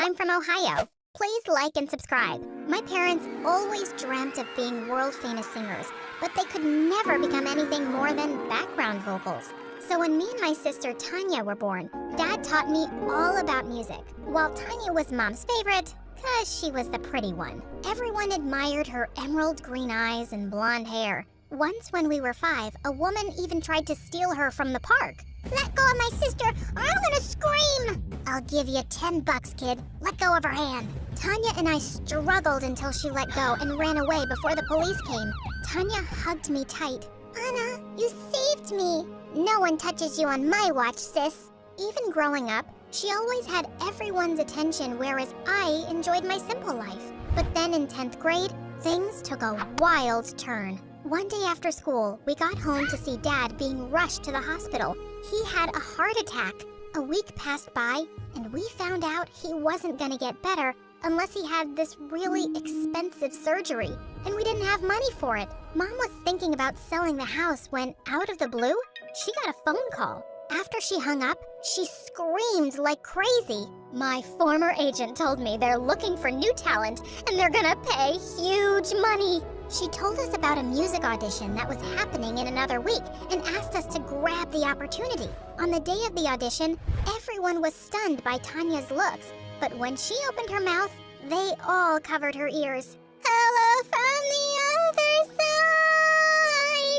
I'm from Ohio. Please like and subscribe. My parents always dreamt of being world-famous singers, but they could never become anything more than background vocals. So when me and my sister Tanya were born, Dad taught me all about music. While Tanya was Mom's favorite, 'cause she was the pretty one. Everyone admired her emerald green eyes and blonde hair. Once when we were 5, a woman even tried to steal her from the park. "Let go of my sister, or I'm gonna scream!" "I'll give you $10, kid. Let go of her hand." Tanya and I struggled until she let go and ran away before the police came. Tanya hugged me tight. "Anna, you saved me." "No one touches you on my watch, sis." Even growing up, she always had everyone's attention, whereas I enjoyed my simple life. But then in 10th grade, things took a wild turn. One day after school, we got home to see Dad being rushed to the hospital. He had a heart attack. A week passed by, and we found out he wasn't gonna get better unless he had this really expensive surgery, and we didn't have money for it. Mom was thinking about selling the house when, out of the blue, she got a phone call. After she hung up, she screamed like crazy. "My former agent told me they're looking for new talent, and they're gonna pay huge money." She told us about a music audition that was happening in another week and asked us to grab the opportunity. On the day of the audition, everyone was stunned by Tanya's looks, but when she opened her mouth, they all covered her ears. "Hello from the other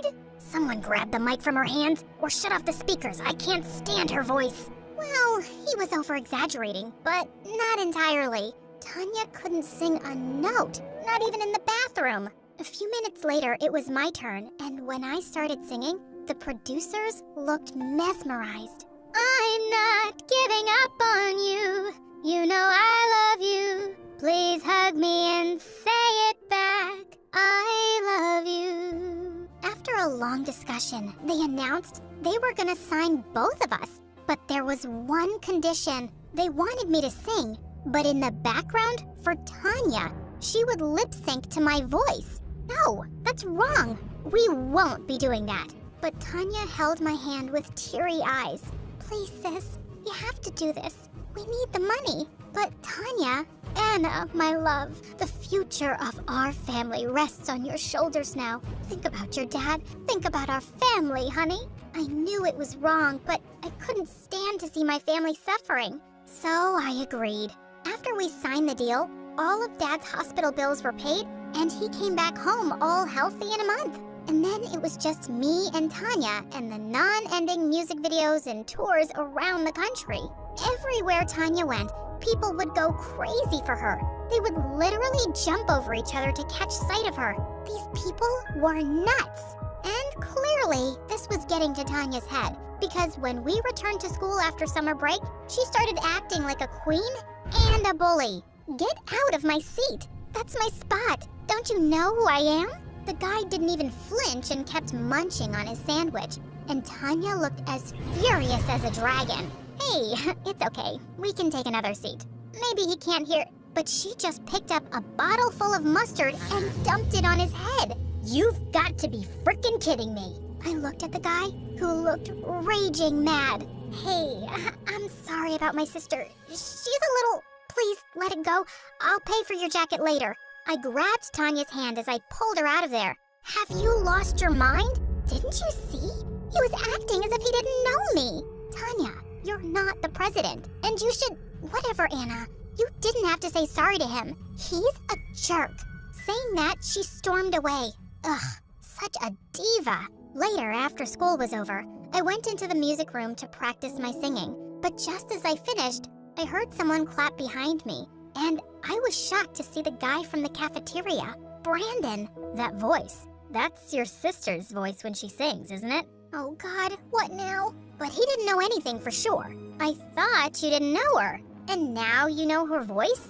side." Someone grabbed the mic from her hands or shut off the speakers. I can't stand her voice. Well, he was over-exaggerating, but not entirely. Tanya couldn't sing a note, not even in the bathroom. A few minutes later, it was my turn, and when I started singing, the producers looked mesmerized. "I'm not giving up on you. You know I love you. Please hug me and say it back. I love you." After a long discussion, they announced they were gonna sign both of us. But there was one condition. They wanted me to sing, but in the background, for Tanya, she would lip sync to my voice. No, that's wrong. We won't be doing that. But Tanya held my hand with teary eyes. "Please, sis, you have to do this. We need the money." "But Tanya, Anna, my love, the future of our family rests on your shoulders now. Think about your dad. Think about our family, honey." I knew it was wrong, but I couldn't stand to see my family suffering. So I agreed. After we signed the deal, all of Dad's hospital bills were paid, and he came back home all healthy in a month. And then it was just me and Tanya and the non-ending music videos and tours around the country. Everywhere Tanya went, people would go crazy for her. They would literally jump over each other to catch sight of her. These people were nuts. And clearly, this was getting to Tanya's head, because when we returned to school after summer break, she started acting like a queen and a bully. "Get out of my seat. That's my spot. Don't you know who I am?" The guy didn't even flinch and kept munching on his sandwich, and Tanya looked as furious as a dragon. "Hey, it's okay. We can take another seat. Maybe he can't hear," but she just picked up a bottle full of mustard and dumped it on his head. "You've got to be frickin' kidding me." I looked at the guy, who looked raging mad. "Hey, I'm sorry about my sister. She's a little... Please let it go. I'll pay for your jacket later." I grabbed Tanya's hand as I pulled her out of there. "Have you lost your mind? Didn't you see? He was acting as if he didn't know me." "Tanya, you're not the president, and you should... Whatever, Anna. You didn't have to say sorry to him. He's a jerk." Saying that, she stormed away. Ugh, such a diva. Later, after school was over, I went into the music room to practice my singing. But just as I finished, I heard someone clap behind me, and I was shocked to see the guy from the cafeteria, Brandon. That voice, that's your sister's voice when she sings, isn't it? Oh God, what now? But he didn't know anything for sure. I thought you didn't know her, and now you know her voice?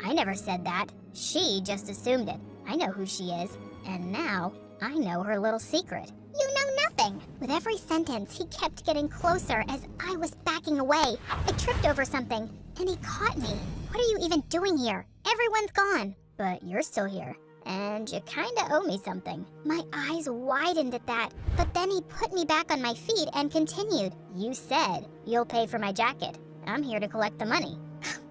I never said that. She just assumed it. I know who she is, and now I know her little secret. You know nothing. With every sentence, he kept getting closer as I was backing away. I tripped over something, and he caught me. "What are you even doing here? Everyone's gone." "But you're still here, and you kinda owe me something." My eyes widened at that, but then he put me back on my feet and continued. "You said you'll pay for my jacket. I'm here to collect the money."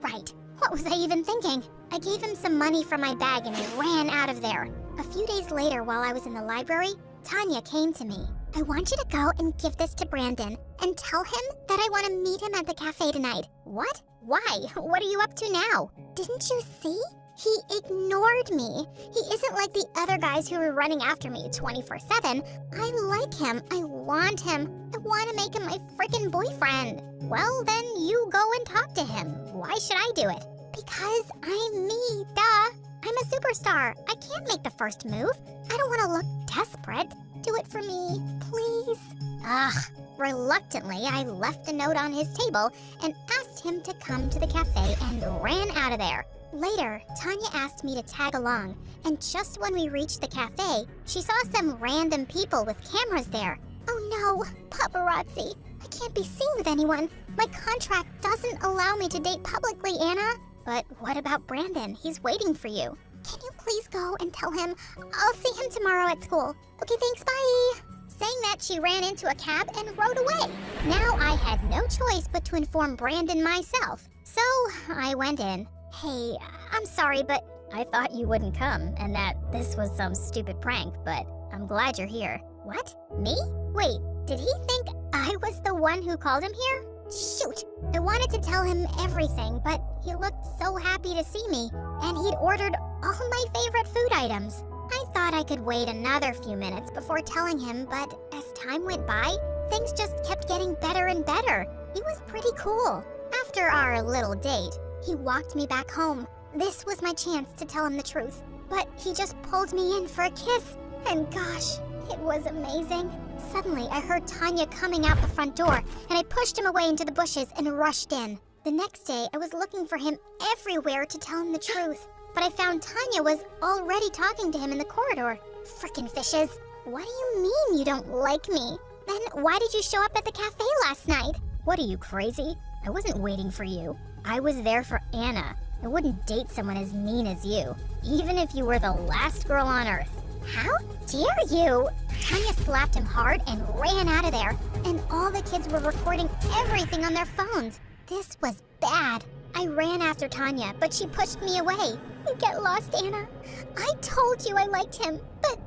"Right. What was I even thinking? I gave him some money from my bag and I ran out of there. A few days later, while I was in the library, Tanya came to me. I want you to go and give this to Brandon and tell him that I want to meet him at the cafe tonight. What? Why? What are you up to now? Didn't you see? He ignored me. He isn't like the other guys who were running after me 24/7. I like him. I want him. I want to make him my freaking boyfriend. Well, then you go and talk to him. Why should I do it? Because I'm me, duh. I'm a superstar. I can't make the first move. I don't want to look desperate. Do it for me, please. Ugh. Reluctantly, I left a note on his table and asked him to come to the cafe and ran out of there. Later, Tanya asked me to tag along, and just when we reached the cafe, she saw some random people with cameras there. Oh no, paparazzi. I can't be seen with anyone. My contract doesn't allow me to date publicly, Anna. But what about Brandon? He's waiting for you. Can you please go and tell him I'll see him tomorrow at school? Okay, thanks, bye. Saying that, she ran into a cab and rode away. Now I had no choice but to inform Brandon myself. So I went in. Hey, I'm sorry, but I thought you wouldn't come and that this was some stupid prank, but I'm glad you're here. What? Me? Wait, did he think I was the one who called him here? Shoot! I wanted to tell him everything, but he looked so happy to see me, and he'd ordered all my favorite food items. I thought I could wait another few minutes before telling him, but as time went by, things just kept getting better and better. He was pretty cool. After our little date, he walked me back home. This was my chance to tell him the truth, but he just pulled me in for a kiss, and gosh, it was amazing. Suddenly, I heard Tanya coming out the front door, and I pushed him away into the bushes and rushed in. The next day, I was looking for him everywhere to tell him the truth, but I found Tanya was already talking to him in the corridor. Frickin' fishes. What do you mean you don't like me? Then why did you show up at the cafe last night? What, are you crazy? I wasn't waiting for you. I was there for Anna. I wouldn't date someone as mean as you, even if you were the last girl on Earth. How dare you? Tanya slapped him hard and ran out of there, and all the kids were recording everything on their phones. This was bad. I ran after Tanya, but she pushed me away. You get lost, Anna. I told you I liked him, but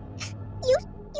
you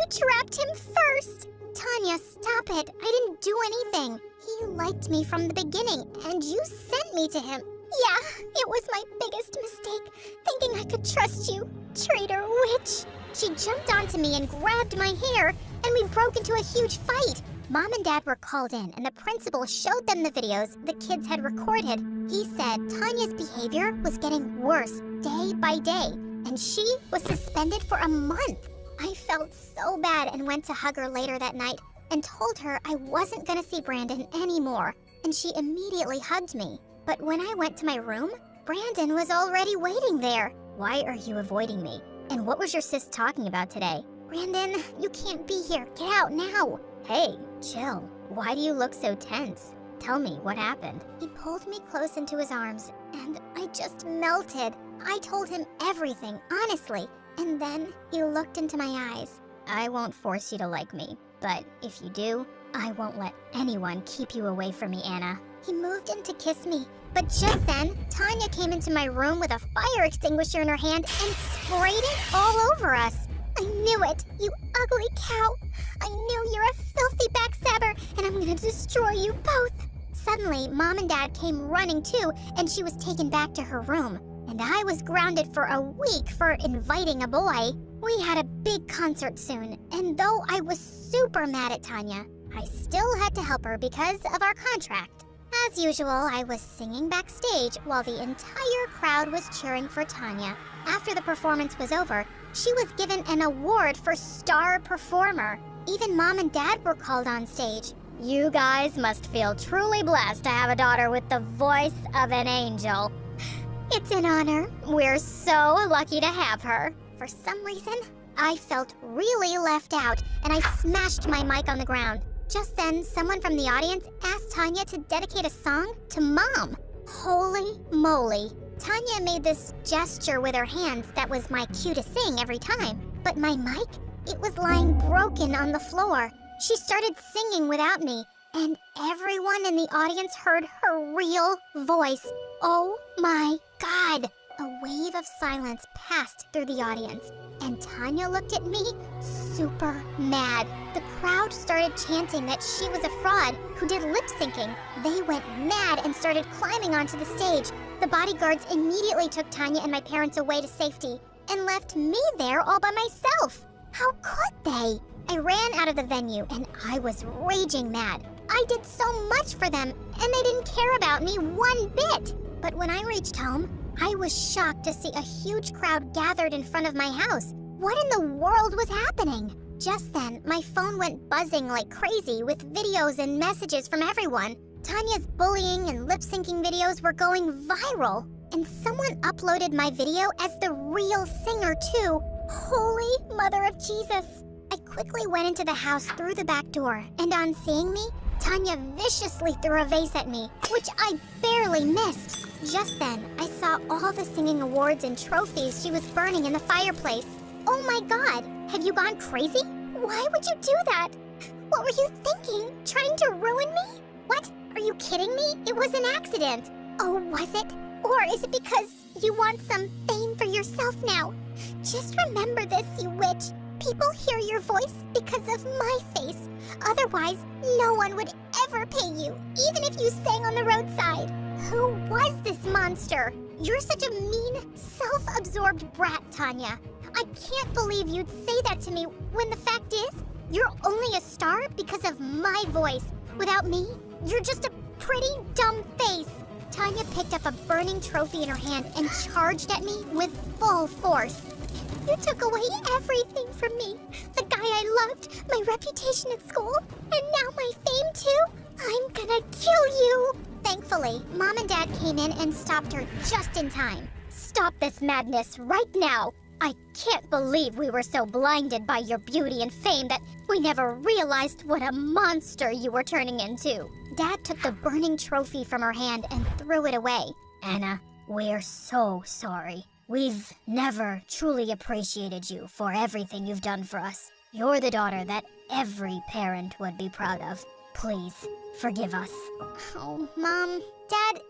trapped him first. Tanya, stop it. I didn't do anything. He liked me from the beginning, and you sent me to him. Yeah, it was my biggest mistake, thinking I could trust you. Traitor witch. She jumped onto me and grabbed my hair, and we broke into a huge fight. Mom and Dad were called in, and the principal showed them the videos the kids had recorded. He said Tanya's behavior was getting worse day by day, and she was suspended for a month. I felt so bad and went to hug her later that night and told her I wasn't gonna see Brandon anymore, and she immediately hugged me. But when I went to my room, Brandon was already waiting there. Why are you avoiding me? And what was your sis talking about today? Brandon, you can't be here. Get out now. Hey, chill. Why do you look so tense? Tell me, what happened? He pulled me close into his arms, and I just melted. I told him everything, honestly. And then he looked into my eyes. I won't force you to like me, but if you do, I won't let anyone keep you away from me, Anna. He moved in to kiss me, but just then, Tanya came into my room with a fire extinguisher in her hand and sprayed it all over us. I knew it, you ugly cow. I knew you're a filthy backstabber, and I'm gonna destroy you both. Suddenly, Mom and Dad came running too, and she was taken back to her room. And I was grounded for a week for inviting a boy. We had a big concert soon, and though I was super mad at Tanya, I still had to help her because of our contract. As usual, I was singing backstage while the entire crowd was cheering for Tanya. After the performance was over, she was given an award for Star Performer. Even Mom and Dad were called on stage. You guys must feel truly blessed to have a daughter with the voice of an angel. It's an honor. We're so lucky to have her. For some reason, I felt really left out, and I smashed my mic on the ground. Just then, someone from the audience asked Tanya to dedicate a song to Mom. Holy moly. Tanya made this gesture with her hands that was my cue to sing every time. But my mic, it was lying broken on the floor. She started singing without me, and everyone in the audience heard her real voice. Oh my God! A wave of silence passed through the audience, and Tanya looked at me super mad. The crowd started chanting that she was a fraud who did lip syncing. They went mad and started climbing onto the stage. The bodyguards immediately took Tanya and my parents away to safety and left me there all by myself. How could they? I ran out of the venue and I was raging mad. I did so much for them and they didn't care about me one bit. But when I reached home, I was shocked to see a huge crowd gathered in front of my house. What in the world was happening? Just then, my phone went buzzing like crazy with videos and messages from everyone. Tanya's bullying and lip-syncing videos were going viral. And someone uploaded my video as the real singer too. Holy Mother of Jesus! I quickly went into the house through the back door, and on seeing me, Tanya viciously threw a vase at me, which I barely missed. Just then, I saw all the singing awards and trophies she was burning in the fireplace. Oh my God, have you gone crazy? Why would you do that? What were you thinking? Trying to ruin me? What? Are you kidding me? It was an accident. Oh, was it? Or is it because you want some fame for yourself now? Just remember this, you witch. People hear your voice because of my face. Otherwise, no one would ever pay you, even if you sang on the roadside. Who was this monster? You're such a mean, self-absorbed brat, Tanya. I can't believe you'd say that to me when the fact is, you're only a star because of my voice. Without me, you're just a pretty dumb face. Tanya picked up a burning trophy in her hand and charged at me with full force. You took away everything from me. The guy I loved, my reputation at school, and now my fame too. I'm gonna kill you. Thankfully, Mom and Dad came in and stopped her just in time. Stop this madness right now. I can't believe we were so blinded by your beauty and fame that we never realized what a monster you were turning into. Dad took the burning trophy from her hand and threw it away. Anna, we're so sorry. We've never truly appreciated you for everything you've done for us. You're the daughter that every parent would be proud of. Please, forgive us. Oh, Mom, Dad,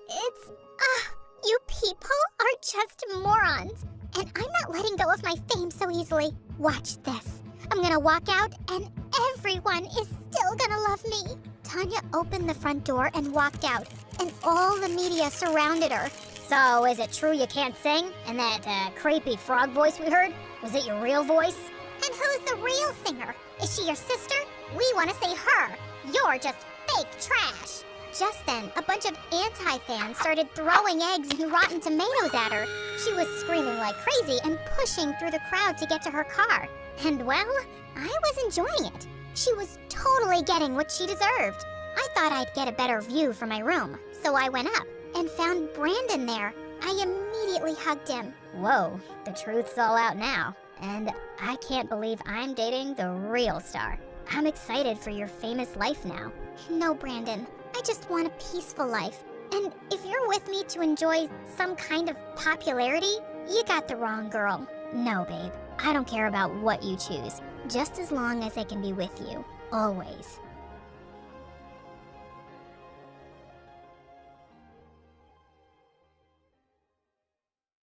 you people are just morons. And I'm not letting go of my fame so easily. Watch this. I'm gonna walk out and everyone is still gonna love me. Tanya opened the front door and walked out, and all the media surrounded her. So, is it true you can't sing? And that creepy frog voice we heard? Was it your real voice? And who's the real singer? Is she your sister? We want to say her. You're just fake trash. Just then, a bunch of anti-fans started throwing eggs and rotten tomatoes at her. She was screaming like crazy and pushing through the crowd to get to her car. And well, I was enjoying it. She was totally getting what she deserved. I thought I'd get a better view from my room, so I went up and found Brandon there. I immediately hugged him. Whoa, the truth's all out now. And I can't believe I'm dating the real star. I'm excited for your famous life now. No, Brandon. I just want a peaceful life. And if you're with me to enjoy some kind of popularity, you got the wrong girl. No, babe. I don't care about what you choose, just as long as I can be with you. Always.